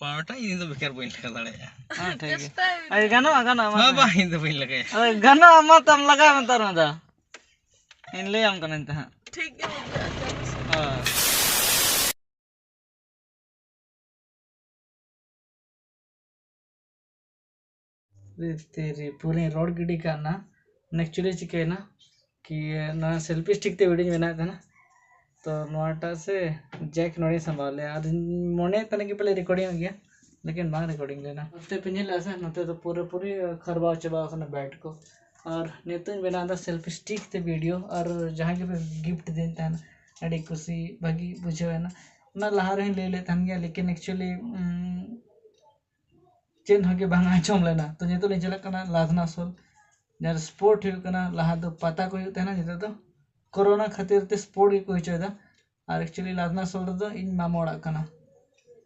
पावटा इन दो बेकार बइन लगा दाड़े हां ठीक है अरे गानो हां बा इन दो बइन लगा अरे गानो मा तम लगा में तार दा इन ले आम कनन ता ठीक है हां तेरी पूरी रोड गिडी करना एक्चुअली चिके ना कि ना सेल्फी स्टिक ते वीडियो बना था ना तो नोटा से जैक नोड़ी संभाल लिया मोने तने की पहले रिकॉर्डिंग हो गया लेकिन बाहर रिकॉर्डिंग लेना उससे पिंजल ऐसा नते तो पूरी खरबा चबा करना बैठ को और नेतन बना था सेल्फी स्टिक ते वीडियो और जहाँ के गिफ्ट देता है ना अड़ी खुशी भागी बुझे है ना लहा रहे ले लेता गया लेकिन एक्चुअली चेन होके बांगा चोम लेना तो नितो ले चला कना लादना सोल जर स्पोर्ट हो कना लहा दो पता को होता है ना नितो तो कोरोना खातिर ते स्पोर्ट को होचोदा और एक्चुअली लादना सोल दो इन मामोड़ा कना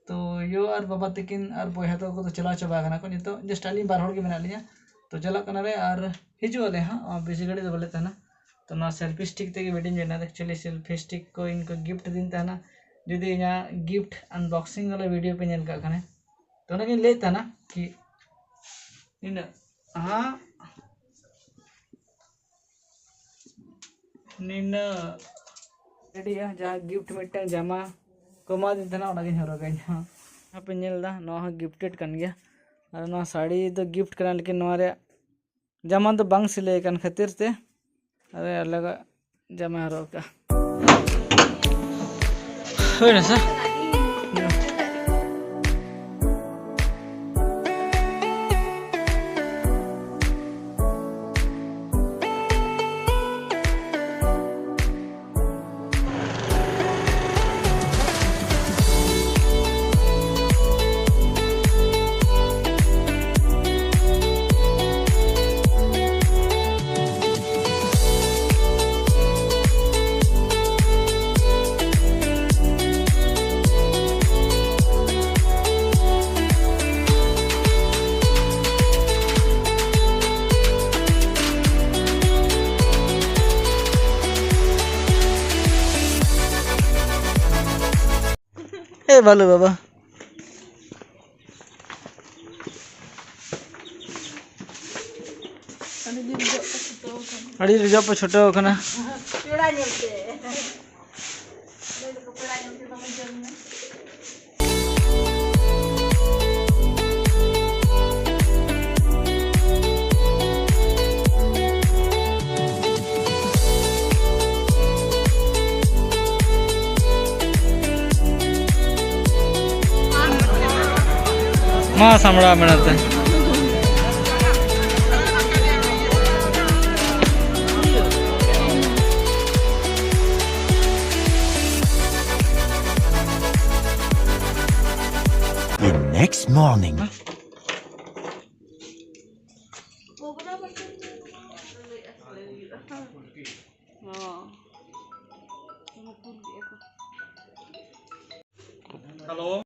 तो यो और बाबा तकिन और बोया तो को तो चला चबा कना को नितो जस्ट आली बार होड़ के बना लिया तो चला कना रे और हिजो वाले हां बेसी गड़ी दो बोले था ना तो ना सेल्फी स्टिक ते वेडिंग जेना एक्चुअली सेल्फी स्टिक को इनको गिफ्ट दिन था ना जुदी इना गिफ्ट अनबॉक्सिंग वाला वीडियो पे नेल का कने तो ना लेता ना कि इन हाँ निन रेडी है जहाँ गिफ्ट मिट्टन जमा कमा दिन था ना हरोगा यहाँ पे नेलदा नवा गिफ्टेड कन गया और नवा साड़ी तो गिफ्ट करना लेकिन नवा जमा तो बांग सिले कन खातिर ते अरे अलग जमा हरोगा होय ना सर ভালো বাবা अड़ी जब छोटा होना माँ सामड़ा मिलता है The next morning. हेलो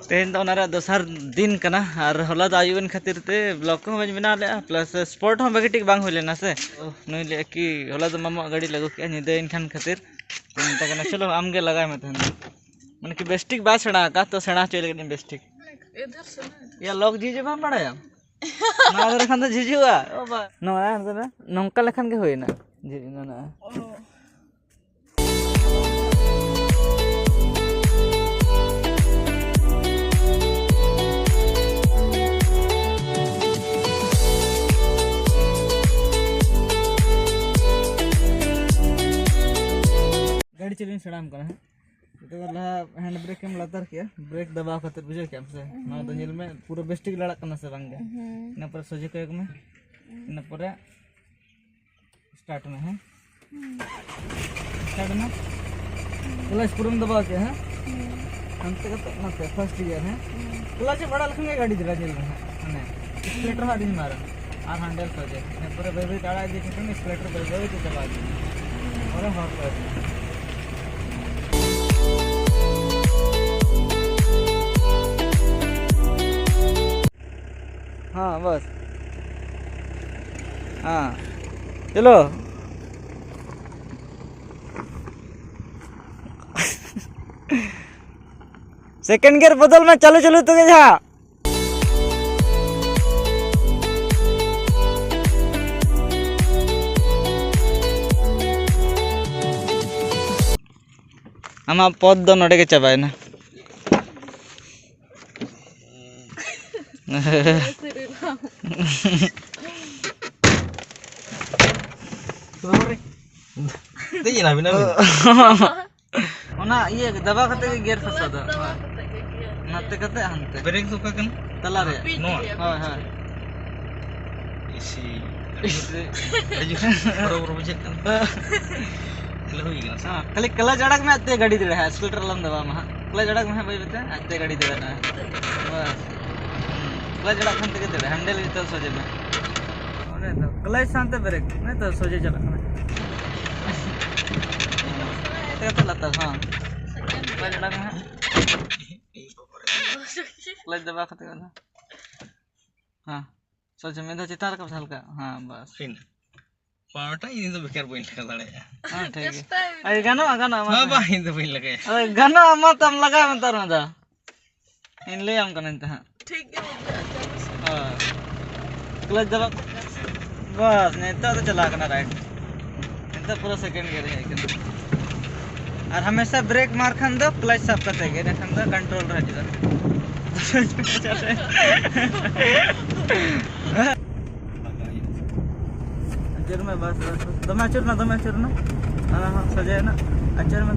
तेन तो नारा दोसर दिन कना और हला तो आयुन खातिर ते ब्लॉग को बज बना ले प्लस स्पोर्ट हम बगे ठीक बांग होले ना से नई ले कि हला तो मामा गाड़ी लगो के निदे इनखान खातिर चिंता करना चलो आमगे लगाए मत माने कि बेस्टिक बा छड़ा का तो सेना चले के बेस्टिक इधर से ना या लोग जीजे बा पड़ाया ना अगर खान तो जीजुआ ओ बा नो ना नंका लखन के होई ना जी ना गाड़ी चलिए सड़ाम करा है तो हैंड ब्रेक में लतर किया ब्रेक दबाव खातिर बुझे क्या हमसे ना तो हिल में पूरा बेस्टिक लड़ा करना से बंग गया पर सोजे को एक में इन पर स्टार्ट में है स्टार्ट में क्लच पूरा दबाव के है हम तो कहते फर्स्ट गियर है क्लच बड़ा लखन के गाड़ी दिला जल में है स्प्लेटर हाथ नहीं मारा और हैंडल सोजे पर बेबी काड़ा दी के स्प्लेटर बेबी तो दबा दी और हॉट कर दी हाँ बस हाँ चलो सेकंड गियर बदल में चालू चालू तो जा आमा पद दो नोडे के चाबाय ना Itu je nabi nabi. ओना ये दबा कते के गियर फसा दा नाते कते हनते Bereng suka kan? तला रे Noa. हां हां Isi. Aju. Baru bujek kan. Kalau ini kan. हां खाली कला जड़क में आते गाड़ी दे रहा है स्कूटर लम दबा में कला जड़क में भाई बता आते गाड़ी दे रहा है बस कला जड़क खन के दे रहा हैंडल तो सोजे में ओने तो कला शांत ब्रेक नहीं तो सोजे चला तो लता हां कला जड़क में कला दबा खते का हां सोचे में तो चितार का हल्का हां बस Fin. Parta ini tuh bekar poin lekar tadi ya. हां ठीक है अरे गाना गाना Apa ini tuh poin lekar ya? अरे गाना मत हम लगा में तर मत इन ले हम कन इंतहा ठीक है चलो हां क्लच दबा बस नहीं तो चला करना राइट नहीं तो पूरा सेकंड गियर है कि और हमेशा ब्रेक मार खन दो क्लच सब करते गए नहीं खन दो कंट्रोल रह जाता अचर में बस दम अचर ना हां हां सजे ना अचर में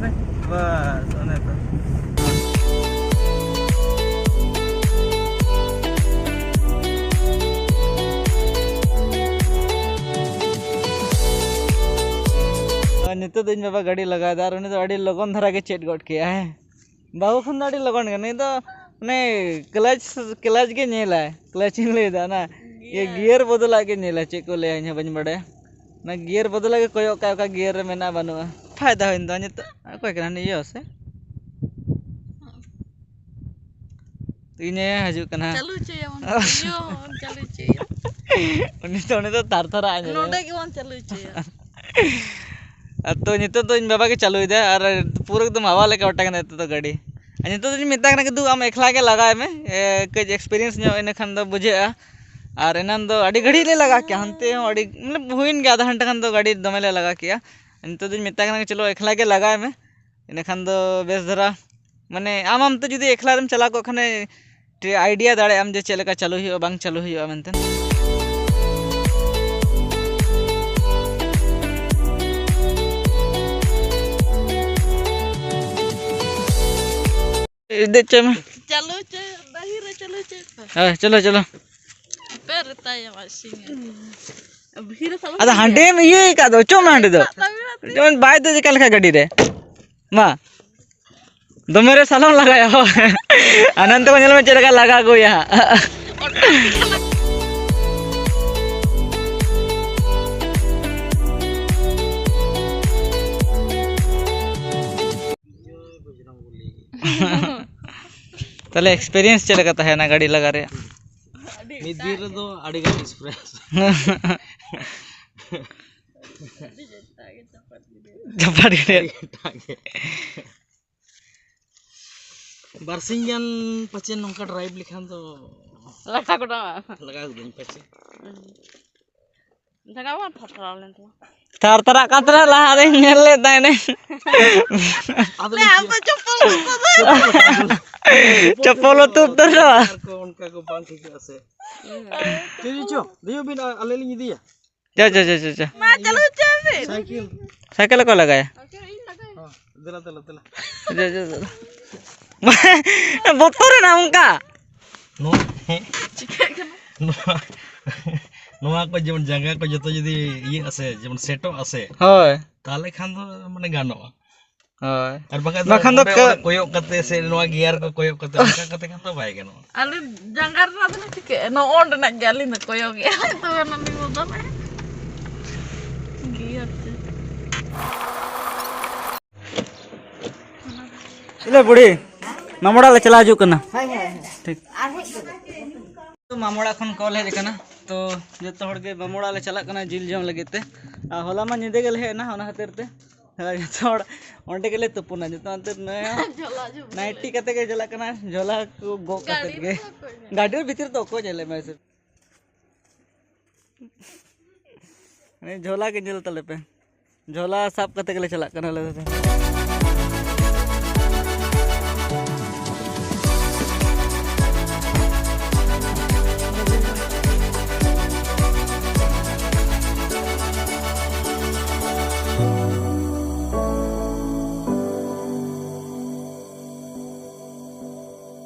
बस ओने तो नितो दिन बाबा गाड़ी लगा दार उन्हें तो अड़ी लगन धरा के चेट गट किया है बाबू खन अड़ी लगन के नहीं तो ने क्लच क्लच के नेला है क्लच इन ले दा ना ये गियर बदला के नेला चे को ले आइन बन बड़े ना गियर बदला के कोयो का गियर में ना बनुआ फायदा होइन दा नितो कोई कना नहीं यो से इने हजू कना चलो चाहिए यो चलो चाहिए उन्हें तो तार तार आइन नोडे के वन चलो चाहिए तो नितो तो इन बाबा के चालू दे और पूरा एकदम हवा लेके उठा के तो गाड़ी नितो तो मेता के दू आम एकला के लगाए में कज एक्सपीरियंस नो इन खान दो बुझे और एनान दो अड़ी घड़ी ले लगा के हनते हो अड़ी मतलब हुइन के आधा घंटा खान दो गाड़ी दमे ले लगा किया नितो तो मेता के चलो एकला के लगाए में इन खान दो बेस धरा माने आम आम तो जुदी एकला दम चला को खाने आइडिया दाड़े आम जे चलेका चालू हुई बांग चालू हुई मेनते चलो चाहिए बाहर चलो चाहिए चलो चलो पैर ताया वाशिंग भीड़ सब अदा हंडे में ये का दो चो मांड दो जोन बाय दो कल का गाड़ी रे मा दो मेरे सलाम लगाया हो अनंत को में चलेगा लगा गो यहाँ तले एक्सपीरियंस चलेगा तो है ना गाड़ी लगा रे Midir itu ada kan express. cepat gede Barsingan pacen nongka drive likhan to लगा को ना laga din pace. लगा वन फटरा लेन तो तार तारा कतरा लहा दे नेल ले ताने ले हम तो चप्पल तो उतर Ko unka ko bang ke ase. Jadi cho, dia bin aleli dia. जा जा जा जा जा मैं चलो चाहिए Cycle. साइकिल को लगाया Dela dela dela. जा जा जा बोतर ना उनका No. No. No aku jaman jaga ko joto jadi iya ase, jaman seto ase. होय Tale khan to mane gano. होय Ar bakan Bakan to koyok kate se no gear ko koyok kate ka kate kan to bai gano. अरे जंगार ना तो ठीक है no ओंड ना जाली ना कोई हो गया तो ना नहीं होता है गियर चले बुढ़ी मामोड़ा ले चला जुक ना ठीक तो मामोड़ा खन कॉल है देखना तो जो हड़ के मामोड़ा ले चला कना जिल जम लगे ते होला मा निदे गेल है ना ओना खातिर ते थोड़ा ओंडे के लिए तुपुना जो तो अंतर नया नाइटी कते के चला कना झोला को गो कते के गाड़ी भीतर तो को चले मैं से नहीं झोला के जल तले पे झोला साफ कते के लिए चला कना ले